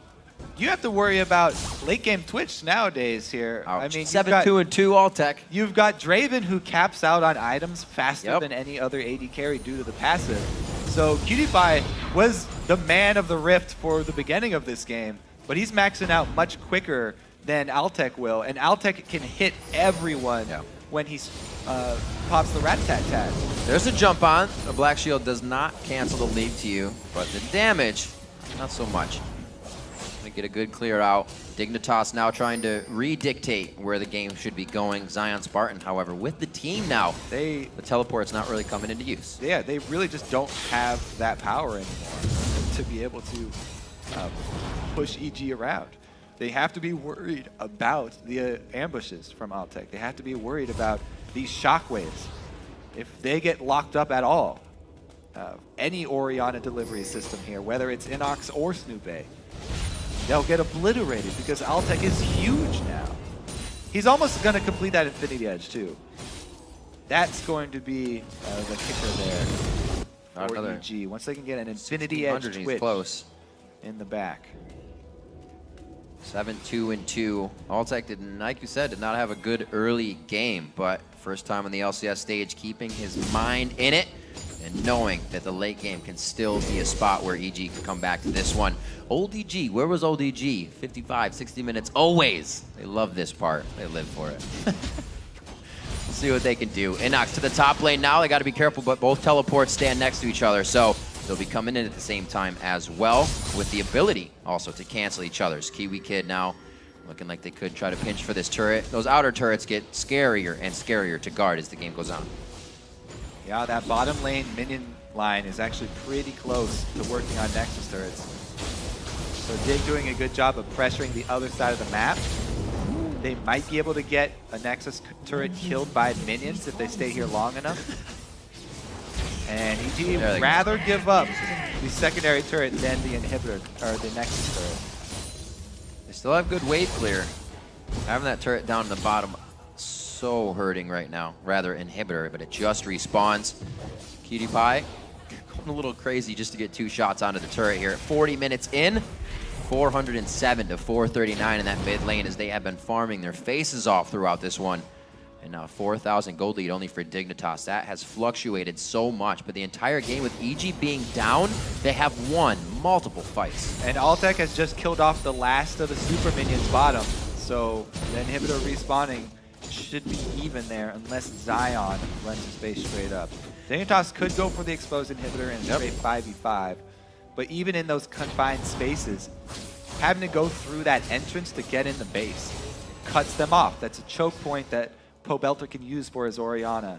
you have to worry about late game Twitch nowadays here. Ouch. I mean, 7-2-2 Altec. You've got Draven who caps out on items faster than any other AD carry due to the passive. So Cutie Pie was the man of the Rift for the beginning of this game, but he's maxing out much quicker than Altec will, and Altec can hit everyone when he pops the rat-tat-tat. There's a jump on. The Black Shield does not cancel the lead to you, but the damage, not so much. Gonna get a good clear out. Dignitas now trying to re-dictate where the game should be going. Zion Spartan, however, with the team now, the teleport's not really coming into use. Yeah, they really just don't have that power anymore to be able to push EG around. They have to be worried about the ambushes from Altec. They have to be worried about these shockwaves. If they get locked up at all, any Oriana delivery system here, whether it's Inox or Snoopy, they'll get obliterated because Altec is huge now. He's almost going to complete that Infinity Edge, too. That's going to be the kicker there for EG. Once they can get an Infinity Edge Twitch close in the back. 7-2-2. Altec didn't, like you said, did not have a good early game, but first time on the LCS stage, keeping his mind in it and knowing that the late game can still be a spot where EG can come back to this one. Old EG, where was old EG? 55, 60 minutes, always. They love this part. They live for it. We'll see what they can do. Inox to the top lane now. They got to be careful, but both teleports stand next to each other, so they'll be coming in at the same time as well, with the ability also to cancel each other's. Kiwi Kid now looking like they could try to pinch for this turret. Those outer turrets get scarier and scarier to guard as the game goes on. Yeah, that bottom lane minion line is actually pretty close to working on Nexus turrets. So Dig doing a good job of pressuring the other side of the map. They might be able to get a Nexus turret killed by minions if they stay here long enough. And EG would rather give up the secondary turret than the inhibitor, or the Nexus turret. They still have good wave clear. Having that turret down in the bottom, so hurting right now. Rather inhibitor, but it just respawns. Cutie Pie going a little crazy just to get 2 shots onto the turret here. 40 minutes in, 407 to 439 in that mid lane as they have been farming their faces off throughout this one. And now 4,000 gold lead only for Dignitas. That has fluctuated so much, but the entire game with EG being down, they have won multiple fights. And Altec has just killed off the last of the super minions bottom, so the inhibitor respawning should be even there unless Zion runs his base straight up. Dignitas could go for the exposed inhibitor and straight 5v5, but even in those confined spaces, having to go through that entrance to get in the base cuts them off. That's a choke point that Pobelter can use for his Orianna.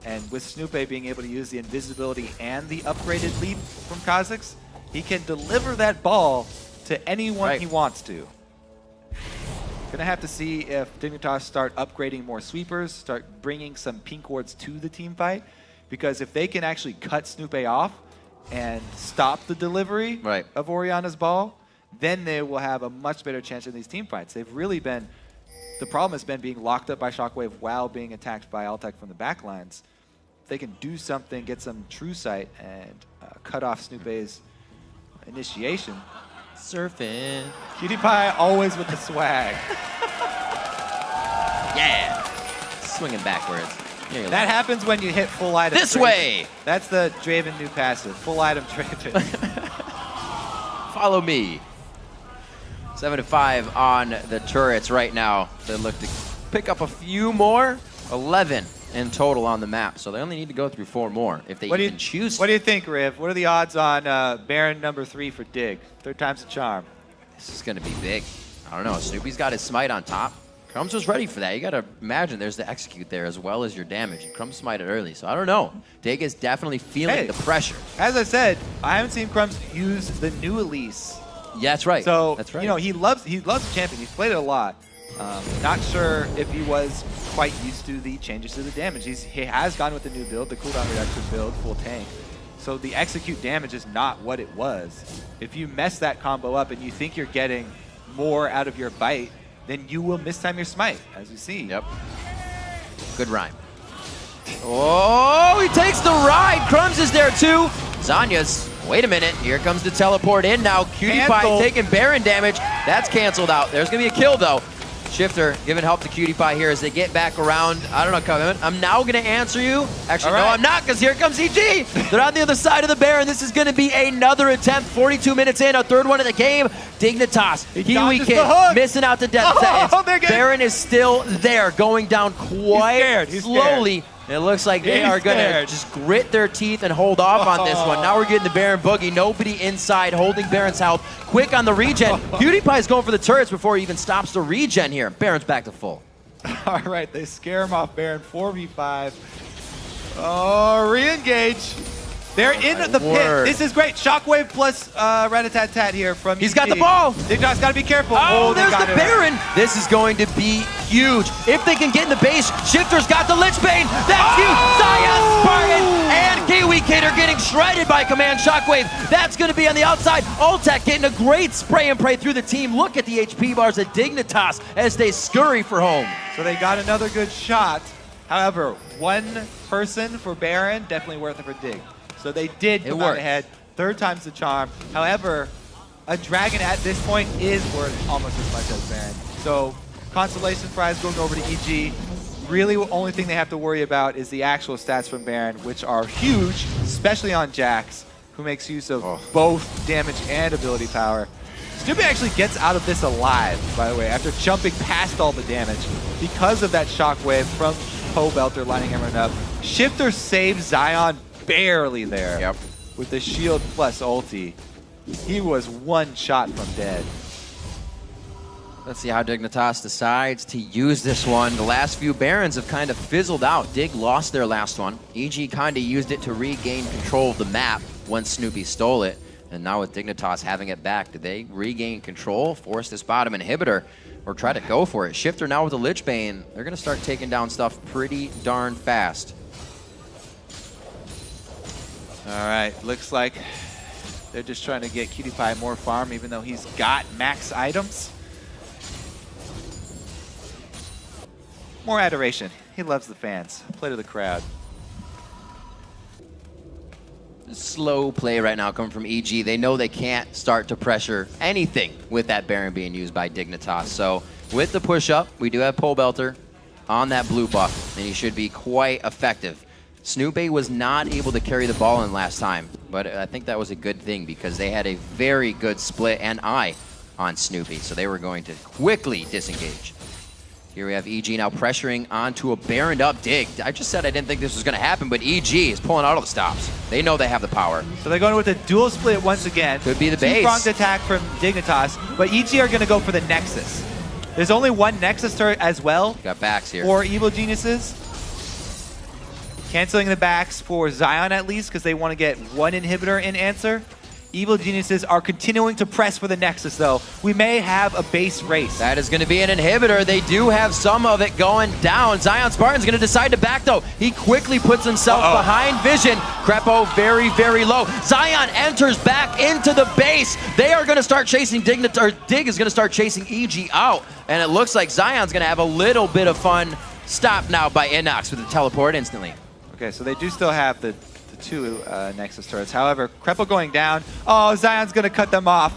And with Snoopé being able to use the invisibility and the upgraded leap from Kha'Zix, he can deliver that ball to anyone he wants to. Gonna have to see if Dignitas start upgrading more sweepers, start bringing some pink wards to the team fight, because if they can actually cut Snoopé off and stop the delivery of Orianna's ball, then they will have a much better chance in these team fights. They've really been, the problem has been being locked up by Shockwave while being attacked by Altec from the backlines. If they can do something, get some true sight, and cut off Snoopé's initiation. Surfing. Cutie Pie always with the swag. Yeah. Swinging backwards. That happens when you hit full item. This way. That's the Draven new passive. Full item Draven. Follow me. 7-5 on the turrets right now. They look to pick up a few more. 11 in total on the map, so they only need to go through 4 more if they even choose. What do you think, Riv? What are the odds on Baron number 3 for Dig? 3rd time's a charm. This is going to be big. I don't know. Snoopy's got his smite on top. Crumbs was ready for that. You got to imagine there's the execute there as well as your damage. And Crumbs smited early, so I don't know. Dig is definitely feeling the pressure. As I said, I haven't seen Crumbs use the new Elise. Yeah, that's right. So, that's right. You know, he loves the champion. He's played it a lot. Not sure if he was quite used to the changes to the damage. He has gone with the new build, the cooldown reduction build, full tank. So the execute damage is not what it was. If you mess that combo up and you think you're getting more out of your bite, then you will mistime your smite, as you see. Yep. Good rhyme. Oh, he takes the ride. Crumbs is there too. Zanya's, wait a minute, here comes the teleport in now. Cutie Pie taking Baron damage. That's canceled out. There's gonna be a kill though. Shifter giving help to Cutie Pie here as they get back around. I don't know, Kevin. I'm now going to answer you. Actually, no, I'm not, because here comes EG. They're on the other side of the Baron. This is going to be another attempt. 42 minutes in, a 3rd one of the game. Dignitas, Kiwi Kid, missing out to death. Baron is still there, going down quite slowly. It looks like they are going to just grit their teeth and hold off on this one. Now we're getting the Baron Boogie. Nobody inside holding Baron's health. Quick on the regen. Cutie Pie's going for the turrets before he even stops the regen here. Baron's back to full. All right, they scare him off Baron. 4v5. Oh, re-engage. They're in the pit. This is great. Shockwave plus Rat-a-tat-tat here from He's got the ball. Dignitas got to be careful. Oh, there's the Baron. This is going to be huge. If they can get in the base, Shifter's got the Lich Bane. That's huge. Zion, Spartan, and Kiwi Kid are getting shredded by Command Shockwave. That's going to be on the outside. Ultek getting a great spray and pray through the team. Look at the HP bars at Dignitas as they scurry for home. So they got another good shot. However, one person for Baron, definitely worth it for Dig. So they did come out ahead. Third time's the charm. However, a dragon at this point is worth almost as much as Baron. So consolation prize going over to EG. Really, the only thing they have to worry about is the actual stats from Baron, which are huge, especially on Jax, who makes use of both damage and ability power. Snoopy actually gets out of this alive, by the way, after jumping past all the damage because of that shockwave from Pobelter lining everyone up. Shifter saves Zion barely there with the shield plus ulti. He was one shot from dead. Let's see how Dignitas decides to use this one. The last few Barons have kind of fizzled out. Dig lost their last one. EG kind of used it to regain control of the map once Snoopy stole it. And now with Dignitas having it back, did they regain control, force this bottom inhibitor, or try to go for it? Shifter now with the Lich Bane. They're going to start taking down stuff pretty darn fast. All right, looks like they're just trying to get Cutie Pie more farm, even though he's got max items. More adoration. He loves the fans. Play to the crowd. Slow play right now coming from EG. They know they can't start to pressure anything with that Baron being used by Dignitas. So with the push-up, we do have Pobelter on that blue buff, and he should be quite effective. Snoopy was not able to carry the ball in last time, but I think that was a good thing because they had a very good split and eye on Snoopy, so they were going to quickly disengage. Here we have EG now pressuring onto a Baroned up Dig. I just said I didn't think this was going to happen, but EG is pulling out all the stops. They know they have the power. So they're going with a dual split once again. Could be the base. Two-pronged attack from Dignitas, but EG are going to go for the Nexus. There's only one Nexus turret as well. Got backs here. For Evil Geniuses. Canceling the backs for Zion at least, because they want to get one inhibitor in answer. Evil Geniuses are continuing to press for the Nexus, though. We may have a base race. That is going to be an inhibitor. They do have some of it going down. Zion Spartan's going to decide to back, though. He quickly puts himself behind Vision. Krepo very, very low. Zion enters back into the base. They are going to start chasing Dignitas, or Dig is going to start chasing EG out. And it looks like Zion's going to have a little bit of fun. Stopped now by Inox with the teleport instantly. Okay, so they do still have the two Nexus turrets. However, Krepo going down. Oh, Zion's going to cut them off.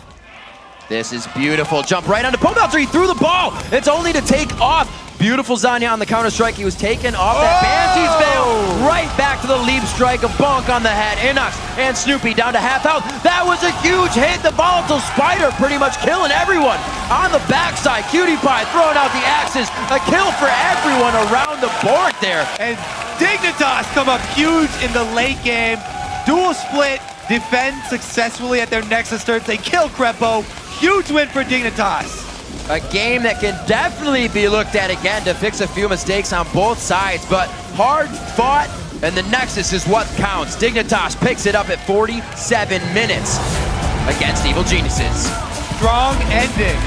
This is beautiful. Jump right onto Pobelter. He threw the ball. It's only to take off. Beautiful Zanya on the counter-strike. He was taken off that Banshee's veil. Right back to the leap strike. A bonk on the head. Inox and Snoopy down to half health. That was a huge hit. The volatile spider pretty much killing everyone. On the backside, Cutie Pie throwing out the axes. A kill for everyone around the board there. And Dignitas come up huge in the late game. Dual split, defend successfully at their Nexus turrets. They kill Krepo. Huge win for Dignitas. A game that can definitely be looked at again to fix a few mistakes on both sides, but hard fought, and the Nexus is what counts. Dignitas picks it up at 47 minutes against Evil Geniuses. Strong ending.